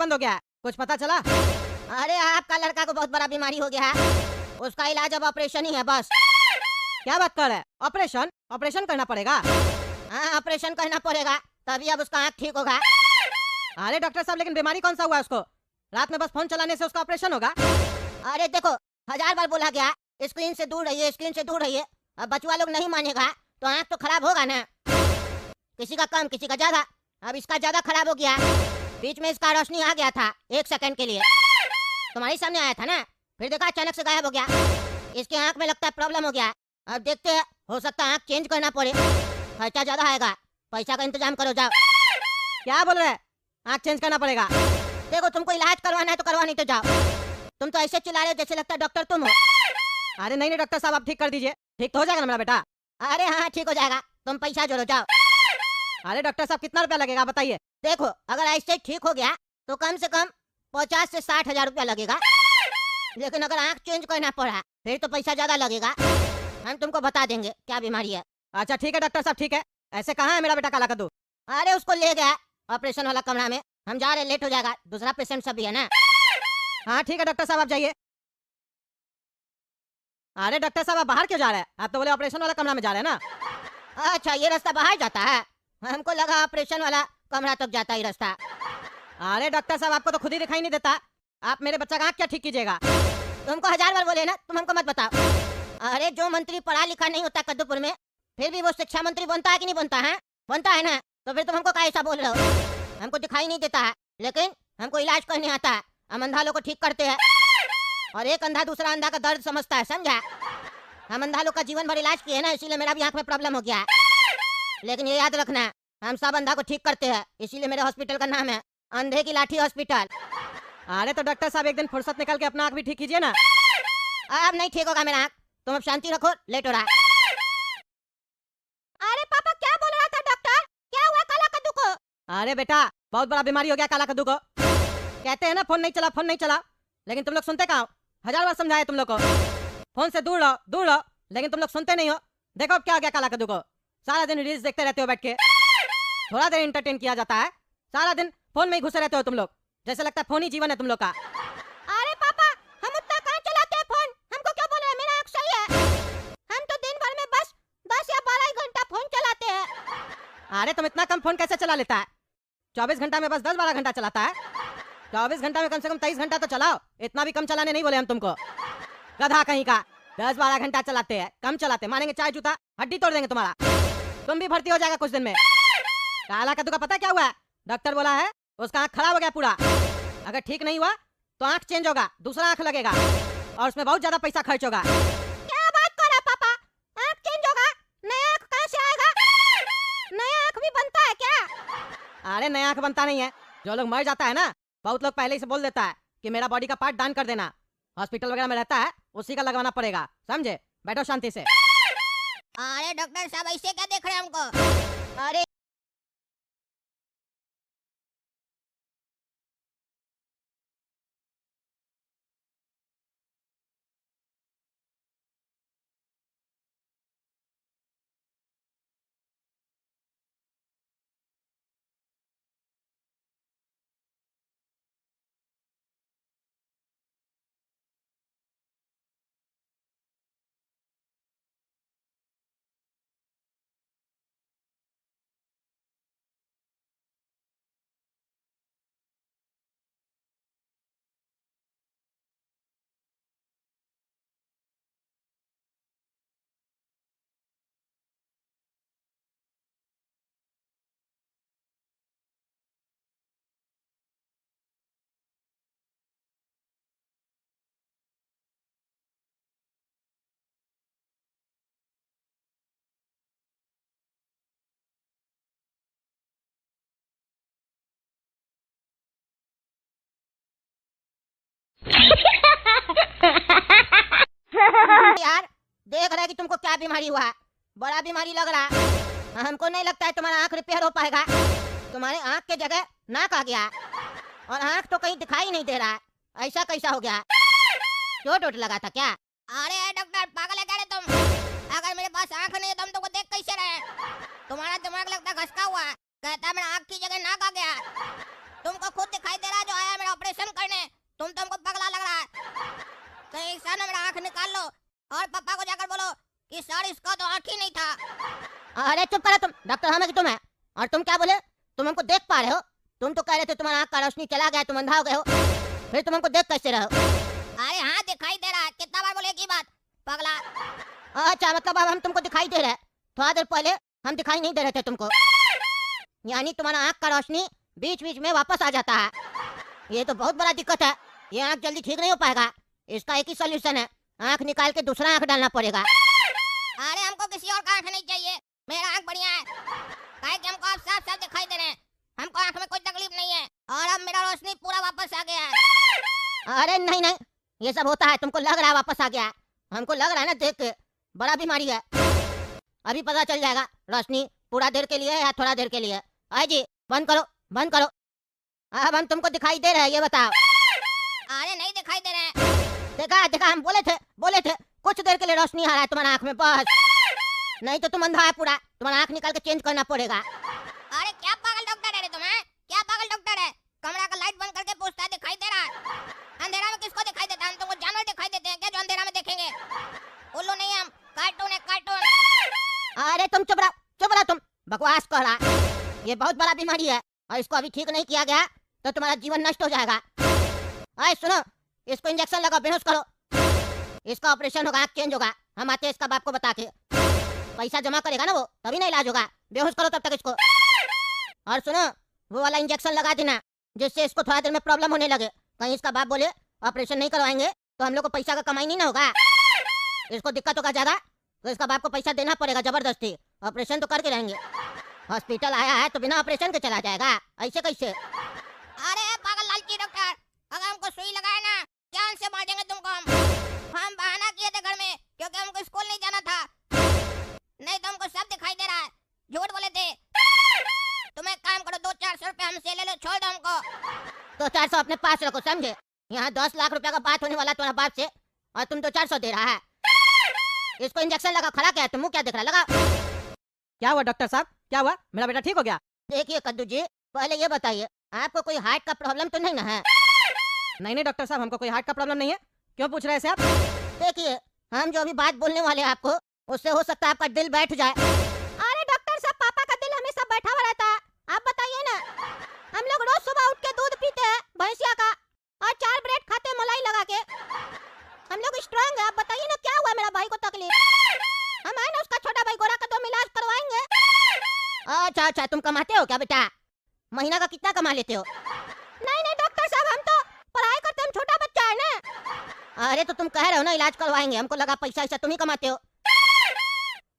बंद हो गया है, कुछ पता चला? अरे आपका लड़का को बहुत बड़ा बीमारी हो गया है, उसका इलाज अब ऑपरेशन ही है बस। क्या बात कर रहे हैं? ऑपरेशन? ऑपरेशन करना पड़ेगा? हाँ ऑपरेशन करना पड़ेगा, तभी अब उसका आँख ठीक होगा। अरे डॉक्टर साहब, लेकिन बीमारी कौन सा हुआ है उसको? रात में बस फोन चलाने से उसका ऑपरेशन होगा? अरे देखो 1000 बार बोला गया स्क्रीन से दूर रहिए, स्क्रीन से दूर रहिए। अब बचवा लोग नहीं मानेगा तो आँख तो खराब होगा ना, किसी का कम किसी का ज्यादा। अब इसका ज्यादा खराब हो गया, बीच में इसका रोशनी आ गया था 1 सेकंड के लिए, तुम्हारे सामने आया था ना, फिर देखा अचानक से गायब हो गया। इसके आँख में लगता है प्रॉब्लम हो गया। अब देखते हैं, हो सकता है आँख चेंज करना पड़े, खर्चा ज्यादा आएगा, पैसा का इंतजाम करो जाओ। क्या बोल रहे हैं? आँख चेंज करना पड़ेगा? देखो तुमको इलाज करवाना है तो करवा, नहीं तो जाओ। तुम तो ऐसे चिल्ला रहे हो जैसे लगता है डॉक्टर तुम हो। अरे नहीं नहीं डॉक्टर साहब, आप ठीक कर दीजिए, ठीक तो हो जाएगा ना मेरा बेटा? अरे हाँ ठीक हो जाएगा, तुम पैसा जोड़ो जाओ। अरे डॉक्टर साहब, कितना रुपया लगेगा बताइए? देखो अगर ऐसे ठीक हो गया तो कम से कम 50 से 60 हजार रुपया लगेगा, लेकिन अगर आँख चेंज करना पड़ा फिर तो पैसा ज्यादा लगेगा। हम तुमको बता देंगे क्या बीमारी है। अच्छा ठीक है डॉक्टर साहब, ठीक है। ऐसे कहाँ है मेरा बेटा काला कद्दू? अरे उसको ले गया ऑपरेशन वाला कमरा में, हम जा रहे, लेट हो जाएगा, दूसरा पेशेंट सब भी है ना। हाँ ठीक है डॉक्टर साहब, आप जाइए। अरे डॉक्टर साहब, आप बाहर क्यों जा रहे हैं? आप तो बोले ऑपरेशन वाला कमरा में जा रहे हैं ना। अच्छा ये रास्ता बाहर जाता है, हमको लगा ऑपरेशन वाला कमरा तक जाता ही रास्ता। अरे डॉक्टर साहब, आपको तो खुद ही दिखाई नहीं देता, आप मेरे बच्चा का आँख क्या ठीक कीजिएगा? तुमको 1000 बार बोले ना, तुम हमको मत बताओ। अरे जो मंत्री पढ़ा लिखा नहीं होता कद्दूपुर में, फिर भी वो शिक्षा मंत्री बनता है कि नहीं बनता है? बनता है ना, तो फिर तुम हमको क्या ऐसा बोल रहे हो? हमको दिखाई नहीं देता है, लेकिन हमको इलाज करने आता है, हम अंधा लोग को ठीक करते हैं, और एक अंधा दूसरा अंधा का दर्द समझता है, समझा? हम अंधा लोग का जीवन भर इलाज किए ना, इसीलिए मेरा भी आँख में प्रॉब्लम हो गया है। लेकिन ये याद रखना, हम सब अंधा को ठीक करते हैं, इसीलिए मेरे हॉस्पिटल का नाम है अंधे की लाठी हॉस्पिटल। अरे तो डॉक्टर साहब, एक दिन फुर्सत निकाल के अपना आँख भी ठीक कीजिए ना। अब नहीं ठीक होगा मेरा आँख, तुम अब शांति रखो, लेट हो रहा है। अरे पापा क्या बोल रहा था डॉक्टर, क्या हुआ काला कद्दू को? अरे बेटा, बहुत बड़ा बीमारी हो गया काला कद्दू को। कहते हैं ना फोन नहीं चला, फोन नहीं चला, लेकिन तुम लोग सुनते कहाँ हो? 1000 बार समझाया तुम लोग को, फोन से दूर रहो दूर रहो, लेकिन तुम लोग सुनते नहीं हो। देखो अब क्या हो गया काला कद्दू को, सारा दिन रील्स देखते रहते हो बैठ के, थोड़ा देर इंटरटेन किया जाता है, सारा दिन फोन में ही घुसे रहते हो तुम लोग, जैसे लगता है फोन ही जीवन है तुम लोग का। अरे पापा हम उतना कहाँ चलाते हैं फोन, हमको क्यों बोल रहे हैं? मेरा आँख सही है, हम तो दिन भर में बस 10 या 12 घंटा फोन चलाते हैं। अरे तुम इतना कम फोन कैसे चला लेता है? 24 घंटा में बस 10-12 घंटा चलाता है, 24 घंटा में कम से कम 23 घंटा तो चलाओ। इतना भी कम चलाने नहीं बोले हम तुमको, गधा कहीं का। 10-12 घंटा चलाते हैं, कम चलाते, मानेंगे चाय जूता हड्डी तोड़ देंगे तुम्हारा। तुम भी भर्ती हो जाएगा कुछ दिन में। काला कद्दू का पता क्या हुआ है? डॉक्टर बोला है उसका आँख खराब हो गया पूरा, अगर ठीक नहीं हुआ तो आँख चेंज होगा, दूसरा आँख लगेगा, और उसमें बहुत ज्यादा पैसा खर्च होगा। क्या बात कर रहा पापा, आँख चेंज होगा? नया आँख कहाँ से आएगा? नया आँख भी बनता है क्या? अरे नया आँख बनता नहीं है, जो लोग मर जाता है ना, बहुत लोग पहले ही से बोल देता है कि मेरा बॉडी का पार्ट दान कर देना, हॉस्पिटल वगैरह में रहता है उसी का लगवाना पड़ेगा, समझे? बैठो शांति से। अरे डॉक्टर साहब ऐसे क्या देख रहे हैं हमको? अरे यार देख रहे कि तुमको क्या बीमारी हुआ है, बड़ा बीमारी लग रहा है। हमको नहीं लगता है तुम्हारा आँख रिपेयर हो पाएगा, तुम्हारे आँख के जगह नाक आ गया, और आँख तो कहीं दिखाई नहीं दे रहा है, ऐसा कैसा हो गया? चोट वोट लगा था क्या? अरे डॉक्टर पागल है क्या रे तुम? अगर मेरे पास आँख नहीं है तो हम तुमको देख कैसे रहे? तुम्हारा दिमाग लगता घसका हुआ है, कहता है मेरा आँख की जगह नाक आ गया। तुमको खुद दिखाई दे रहा है जो आया मेरा ऑपरेशन करने। तुमको पगला लग रहा है। कहीं ऐसा ना मेरा आंख निकाल लो और पापा को जाकर बोलो कि सर इसका तो आंख ही नहीं था। अरे चुप करो तुम, डॉक्टर हम है कि तुम है? और तुम क्या बोले? तुम हमको देख पा रहे हो? तुम तो कह रहे थे तुम्हारा आंख का रोशनी चला गया, तुम अंधा हो गए हो, फिर तुम हमको देख कैसे रहे हो? अरे हाँ दिखाई दे रहा है, कितना बार बोले की बात पगला। अच्छा मतलब अब हम तुमको दिखाई दे रहे हैं, थोड़ा देर पहले हम दिखाई नहीं दे रहे थे तुमको, यानी तुम्हारा आंख का रोशनी बीच बीच में वापस आ जाता है। ये तो बहुत बड़ा दिक्कत है, ये आंख जल्दी ठीक नहीं हो पाएगा। इसका एक ही सोल्यूशन है, आंख निकाल के दूसरा आंख डालना पड़ेगा। अरे हमको किसी और का आंख नहीं चाहिए, मेरा आंख बढ़िया है। काहे कि हमको आप साफ साफ दिखाई दे रहे हैं, हमको आंख में कोई तकलीफ नहीं है और अब मेरा रोशनी पूरा वापस आ गया है। अरे नहीं नहीं, ये सब होता है, तुमको लग रहा है वापस आ गया है, हमको लग रहा है ना देख के बड़ा बीमारी है। अभी पता चल जाएगा रोशनी पूरा देर के लिए है या थोड़ा देर के लिए। आए जी बंद करो बंद करो, अब हम तुमको दिखाई दे रहे हैं, ये बताओ। अरे नहीं दिखाई दे रहे हैं। देखा देखा, हम बोले थे कुछ देर के लिए रोशनी आ रहा है तुम्हारा आंख में, बस। नहीं तो तुम अंधा है पूरा, तुम्हारा आंख निकाल के चेंज करना पड़ेगा। अरे क्या पागल डॉक्टर है तुम, क्या पागल डॉक्टर है? कमरा का लाइट बंद करके पूछता है दिखाई दे रहा है? अंधेरा में किसको दिखाई देता है? हम तुमको जानवर दिखाई देते हैं क्या जो अंधेरा में देखेंगे? उल्लू नहीं, हम कार्टून है कार्टून। अरे तुम चुप रहो, तुम बकवास कर रहा। ये बहुत बड़ा बीमारी है और इसको अभी ठीक नहीं किया गया तो तुम्हारा जीवन नष्ट हो जाएगा। अरे सुनो, इसको इंजेक्शन लगाओ, बेहोश करो, इसका ऑपरेशन होगा, आंख चेंज होगा। हम आते हैं इसका बाप को बता के, पैसा जमा करेगा ना वो, तभी ना इलाज होगा। बेहोश करो तब तक इसको। और सुनो, वो वाला इंजेक्शन लगा देना जिससे इसको थोड़ा देर में प्रॉब्लम होने लगे। कहीं इसका बाप बोले ऑपरेशन नहीं करवाएंगे तो हम लोग को पैसा का कमाई नहीं ना होगा, इसको दिक्कत होगा ज्यादा, तो इसका बाप को पैसा देना पड़ेगा जबरदस्ती। ऑपरेशन तो करके रहेंगे, हॉस्पिटल आया है तो बिना ऑपरेशन के चला जाएगा, ऐसे कैसे? अरे पागल लालची डॉक्टर, अगर हमको सुई लगाए ना जान से मार देंगे तुमको। हम बहाना किए थे घर में क्योंकि हमको स्कूल नहीं जाना था, नहीं तो हमको सब दिखाई दे रहा है, झूठ बोले थे। तुम एक काम करो, 200-400 रुपए हमसे ले लो, छोड़ दो हमको। 200-400 अपने पास रखो, समझे? यहाँ 10 लाख रुपया का बात होने वाला तुम्हारा बाप से और तुम 200-400 दे रहा है। इसको इंजेक्शन लगा, खड़ा क्या है तुम, मुंह क्या देख रहा, लगा। क्या हुआ डॉक्टर साहब, क्या हुआ? मेरा बेटा ठीक हो गया? देखिए कद्दू जी, पहले ये बताइए आपको कोई हार्ट का प्रॉब्लम तो नहीं ना है? नहीं डॉक्टर साहब, हमको कोई हार्ट का प्रॉब्लम नहीं है। क्यों पूछ रहे हैं आप? देखिए हम जो अभी बात बोलने वाले हैं आपको, उससे हो सकता है आपका दिल बैठ जाए। अरे डॉक्टर साहब, पापा का दिल हमेशा बैठा हुआ रहता है, आप बताइए ना। हम लोग रोज सुबह उठ के दूध पीते हैं भैंसिया का और 4 ब्रेड खाते हैं मलाई लगा के, हम लोग स्ट्रांग है। आप बताइए ना क्या हुआ मेरा भाई को तकलीफ? हम है ना उसका छोटा भाई गोरा का, तो हम इलाज करवाएंगे। अच्छा अच्छा, तुम कमाते हो क्या बेटा? महीना का कितना कमा लेते हो? नहीं डॉक्टर साहब, हम तो पढ़ाई करते, हम छोटा बच्चा है ना। अरे तो तुम कह रहे हो ना इलाज करवाएंगे, हमको लगा पैसा ऐसा तुम ही कमाते हो।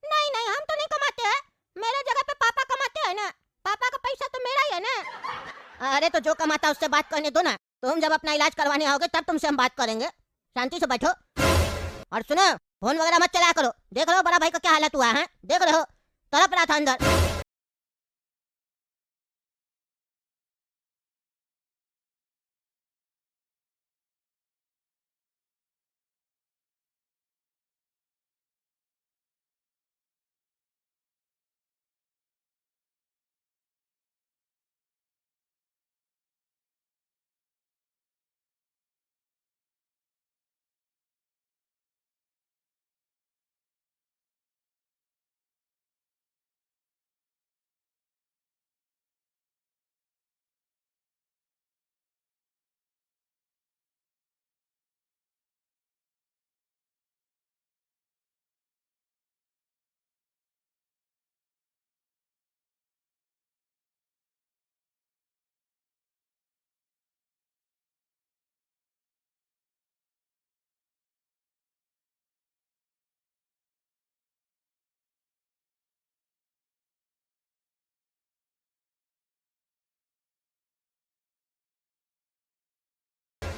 नहीं हम तो नहीं कमाते हैं, मेरे जगह पे पापा कमाते हैं ना, पापा का पैसा तो मेरा ही है ना। अरे तो जो कमाता है उससे बात करने दो ना, तुम जब अपना इलाज करवाने आओगे तब तुमसे हम बात करेंगे, शांति से बैठो। और सुनो, फोन वगैरह मत चलाया करो, देख रहे हो बड़ा भाई का क्या हालत हुआ है, देख रहे हो तड़प रहा था अंदर।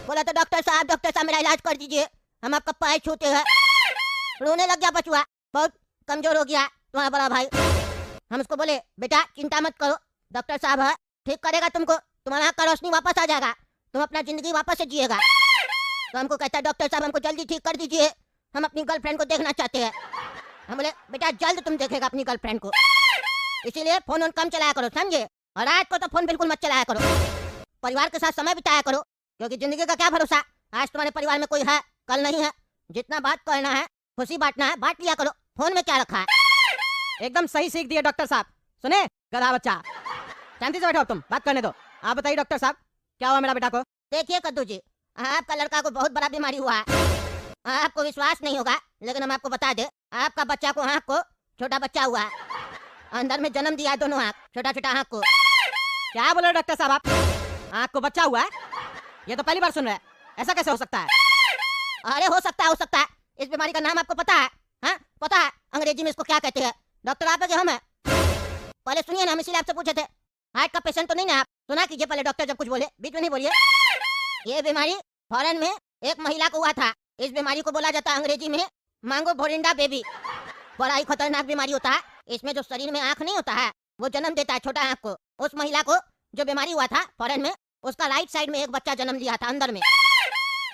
बोला तो डॉक्टर साहब मेरा इलाज कर दीजिए, हम आपका पैर छूते हैं। रोने लग गया बचुआ, बहुत कमजोर हो गया तुम्हारा बड़ा भाई। हम उसको बोले बेटा चिंता मत करो, डॉक्टर साहब है ठीक करेगा तुमको, तुम्हारा आँख का रोशनी वापस आ जाएगा, तुम अपना जिंदगी वापस से जिएगा। तो हमको कहता है डॉक्टर साहब हमको जल्दी ठीक कर दीजिए, हम अपनी गर्लफ्रेंड को देखना चाहते हैं। हम बोले बेटा जल्द तुम देखेगा अपनी गर्लफ्रेंड को, इसीलिए फोन कम चलाया करो, समझे? और रात को तो फोन बिल्कुल मत चलाया करो। परिवार के साथ समय बिताया करो, क्योंकि जिंदगी का क्या भरोसा, आज तुम्हारे परिवार में कोई है, कल नहीं है। जितना बात करना है, खुशी बांटना है, बांट लिया करो। फोन में क्या रखा है? एकदम सही सीख दिया डॉक्टर साहब। सुने गधा बच्चा, शांति से बैठो, तुम बात करने दो। आप बताइए डॉक्टर साहब, क्या हुआ मेरा बेटा को? देखिए कद्दू जी, आपका लड़का को बहुत बड़ा बीमारी हुआ है। आपको विश्वास नहीं होगा, लेकिन हम आपको बता दे, आपका बच्चा को आँख को छोटा बच्चा हुआ है, अंदर में जन्म दिया है दोनों आँख, छोटा छोटा आँख को। क्या बोल रहे डॉक्टर साहब आप? आँख को बच्चा हुआ है? ये तो पहली बार सुन रहे हैं, ऐसा कैसे हो सकता है? अरे हो सकता है, हो सकता है। इस बीमारी का नाम आपको पता है? हाँ पता है, अंग्रेजी में इसको क्या कहते हैं? डॉक्टर आप है कि हम है? पहले सुनिए ना, हम इसीलिए आपसे पूछे थे। हार्ट का पेशेंट तो नहीं ना आप? सुना कीजिए पहले, डॉक्टर जब कुछ बोले बीच में नहीं बोलिए। ये बीमारी फॉरेन में एक महिला को हुआ था। इस बीमारी को बोला जाता है अंग्रेजी में मांगो भोरिंडा बेबी। बड़ा ही खतरनाक बीमारी होता है। इसमें जो शरीर में आँख नहीं होता है, वो जन्म देता है छोटा आँख को। उस महिला को जो बीमारी हुआ था फॉरेन में, उसका राइट साइड में एक बच्चा जन्म लिया था अंदर में,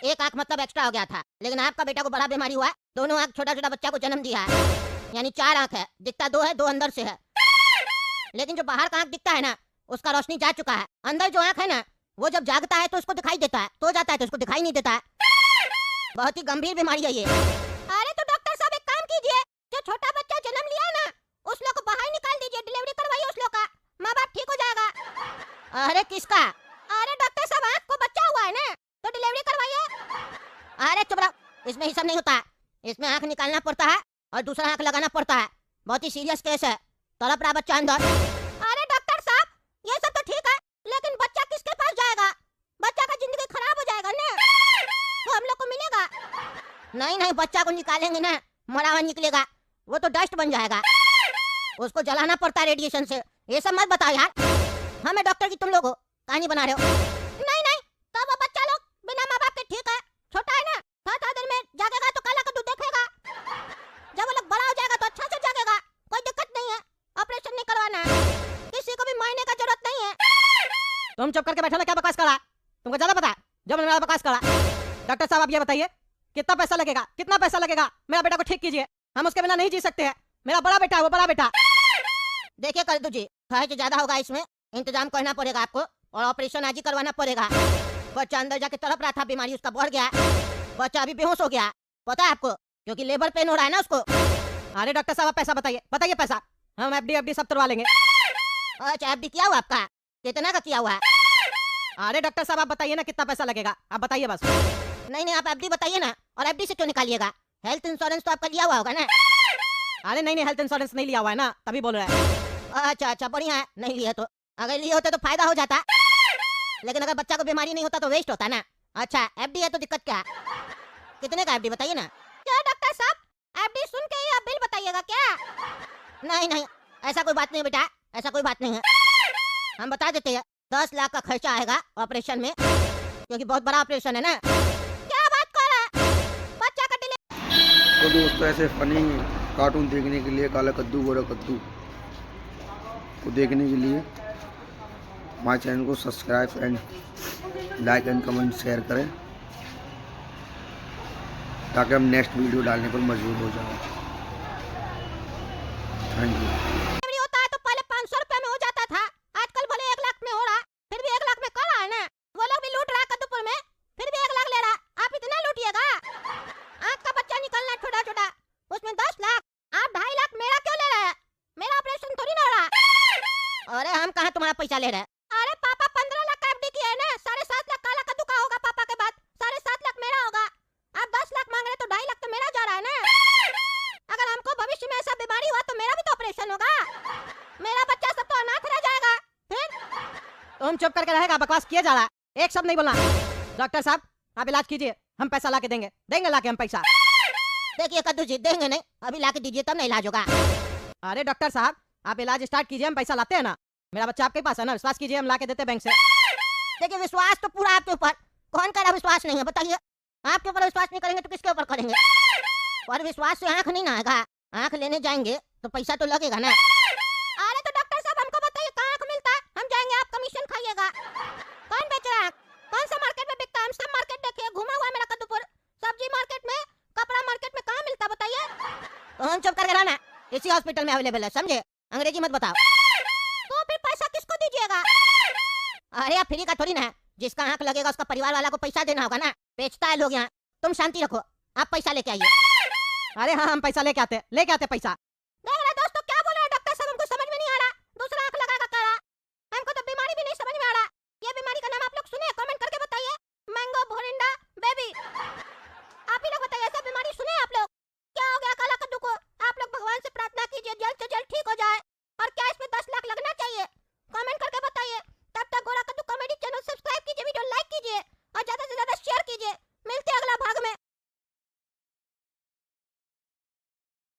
एक आँख मतलब एक्स्ट्रा हो गया था। लेकिन आपका बेटा को बड़ा बीमारी हुआ है, दोनों आँख छोटा छोटा बच्चा को जन्म दिया है, यानी 4 आँख है। दिखता 2 है, 2 अंदर से है। लेकिन जो बाहर का आँख दिखता है ना, उसका रोशनी जा चुका है। अंदर जो आँख है ना, वो जब जागता है तो उसको दिखाई देता है, तो जाता है तो उसको दिखाई नहीं देता है। बहुत ही गंभीर बीमारी है ये। अरे तो डॉक्टर साहब एक काम कीजिए, जो छोटा बच्चा जन्म लिया है ना, उस लोग को बाहर निकाल दीजिए, डिलीवरी करवाइए उस लोग का, माँ बाप ठीक हो जाएगा। अरे किसका? अरे डॉक्टर साहब आँख को बच्चा हुआ है ना, तो डिलीवरी करवाइए। अरे चुप रहो, इसमें ही सब नहीं होता है। इसमें आँख निकालना पड़ता है और दूसरा आँख लगाना पड़ता है। बहुत ही सीरियस केस है, तड़प रहा बच्चा अंदर। अरे डॉक्टर साहब ये सब तो ठीक है, लेकिन बच्चा किसके पास जाएगा? बच्चा का जिंदगी खराब हो जाएगा ना, वो हम लोग को मिलेगा? नहीं नहीं, बच्चा को निकालेंगे ना, मरा हुआ निकलेगा, वो तो डस्ट बन जाएगा, उसको जलाना पड़ता है रेडिएशन से। ये सब मत बताओ यार, हमें डॉक्टर की तुम लोग हो, कहानी बना रहे हो। नहीं नहीं, तब वो बच्चा लोग बिना माँ बाप के ठीक है, छोटा है ना, थोड़ा देर में जागेगा तो काला कद्दू देखेगा। जब वो लोग बड़ा हो जाएगा तो अच्छा से जागेगा, कोई दिक्कत नहीं है। ऑपरेशन नहीं करवाना है, किसी को भी मायने का जरूरत नहीं है। तुम चुप करके बैठो ना, क्या बकवास करा? तुमको ज्यादा पता है जब मेरा बकवास करा। डॉक्टर साहब आप ये बताइए, कितना पैसा लगेगा? कितना पैसा लगेगा? मेरा बेटा को ठीक कीजिए, हम उसके बिना नहीं जी सकते हैं। मेरा बड़ा बेटा है, वो बड़ा बेटा। देखिए कद्दू जी, खर्च ज्यादा होगा, इसमें इंतजाम करना पड़ेगा आपको, और ऑपरेशन आज ही करवाना पड़ेगा। बच्चा अंदर जाके तड़प रहा था, बीमारी उसका बढ़ गया, बच्चा अभी बेहोश हो गया, पता है आपको, क्योंकि लेबर पेन हो रहा है ना उसको। अरे डॉक्टर साहब आप पैसा बताइए, बताइए पैसा, हम एफडी सब तुड़वा लेंगे। अच्छा एफडी किया हुआ आपका? कितना का किया हुआ है? अरे डॉक्टर साहब आप बताइए ना कितना पैसा लगेगा, आप बताइए बस। नहीं नहीं, आप एफडी बताइए ना, और एफडी से क्यों निकालिएगा? हेल्थ इंश्योरेंस तो आपका लिया हुआ होगा ना? अरे नहीं नहीं, हेल्थ इंश्योरेंस नहीं लिया हुआ है ना, तभी बोल रहे हैं। अच्छा अच्छा, बढ़िया है, नहीं लिए तो। अगर लिए होते तो फायदा हो जाता, लेकिन अगर बच्चा को बीमारी नहीं होता तो वेस्ट होता ना। अच्छा एफडी है तो दिक्कत क्या है? कितने का एफडी बताइए ना। क्या डॉक्टर साहब, एफडी सुन के ही आप बिल बताइएगा क्या? नहीं नहीं, ऐसा कोई बात नहीं बेटा, ऐसा कोई बात नहीं है। हम बता देते हैं, 10 लाख का खर्चा आएगा ऑपरेशन में, क्योंकि बहुत बड़ा ऑपरेशन है ना। क्या बात कर रहा है? बच्चा का तो दोस्तों ऐसे फनी कार्टून देखने के लिए, काला कद्दू गोरा कद्दू को देखने के लिए हमारे चैनल को subscribe and like and comment share करें, ताकि हम नेक्स्ट वीडियो डालने पर मजबूर हो जाएं। Thank you. होता है तो पहले 500 रुपए में हो जाता था, आजकल भले 1 लाख में हो रहा, फिर भी 1 लाख में कर रहा है ना। वो लोग भी लूट रहा कद्दूपुर में, फिर भी 1 लाख ले रहा, आप इतना लूटिएगा? आँख का बच्चा निकलना छोटा छोटा, उसमें 10 लाख, आप 2.5 लाख मेरा क्यों ले रहे हैं? मेरा ऑपरेशन थोड़ी ना हो रहा। अरे हम कहाँ तुम्हारा पैसा ले रहे हैं? अरे पापा 15 लाख का एफडी किया है ना, 7.5 लाख काला कद्दू का होगा पापा के बाद, 7.5 लाख मेरा होगा। आप 10 लाख मांग रहे तो 2.5 लाख तो मेरा जा रहा है ना। अगर हमको भविष्य में ऐसा बीमारी हुआ तो मेरा भी तो ऑपरेशन होगा, मेरा बच्चा सब तो अनाथ रह जाएगा। फिर तुम चुप करके रहेगा, बकवास किया जा रहा है, एक शब्द नहीं बोलना। डॉक्टर साहब आप इलाज कीजिए, हम पैसा ला के देंगे, देंगे ला के हम पैसा। देखिए कद्दू जी, देंगे नहीं, अभी ला के दीजिए तब ना इलाज होगा। अरे डॉक्टर साहब आप इलाज स्टार्ट कीजिए, हम पैसा लाते हैं ना, मेरा बच्चा आपके पास है ना, विश्वास कीजिए, हम ला के देते बैंक से। देखिए विश्वास तो पूरा आपके ऊपर, कौन कह रहा विश्वास नहीं है बताइए? आपके ऊपर विश्वास नहीं करेंगे तो किसके ऊपर करेंगे? और विश्वास से आँख नहीं ना आएगा, आँख लेने जाएंगे तो पैसा तो लगेगा ना। अरे तो डॉक्टर साहब हमको बताइए कहाँ आँख मिलता है, हम जाएंगे, आप कमीशन खाइएगा। कौन बेच रहा है? कौन सा मार्केट में बिकता है? हम सब मार्केट देखे, घुमा हुआ है मेरा कद्दूपुर, सब्जी मार्केट में, कपड़ा मार्केट में, कहाँ मिलता बताइए? तो हम चुप करके रहना, इसी हॉस्पिटल में अवेलेबल है, समझे? अंग्रेजी मत बताओ। तो फिर पैसा किसको दीजिएगा? अरे आप फ्री का थोड़ी ना है, जिसका आंख लगेगा उसका परिवार वाला को पैसा देना होगा ना, बेचता है लोग यहाँ। तुम शांति रखो, आप पैसा लेके आइए। अरे हाँ हम पैसा लेके आते पैसा।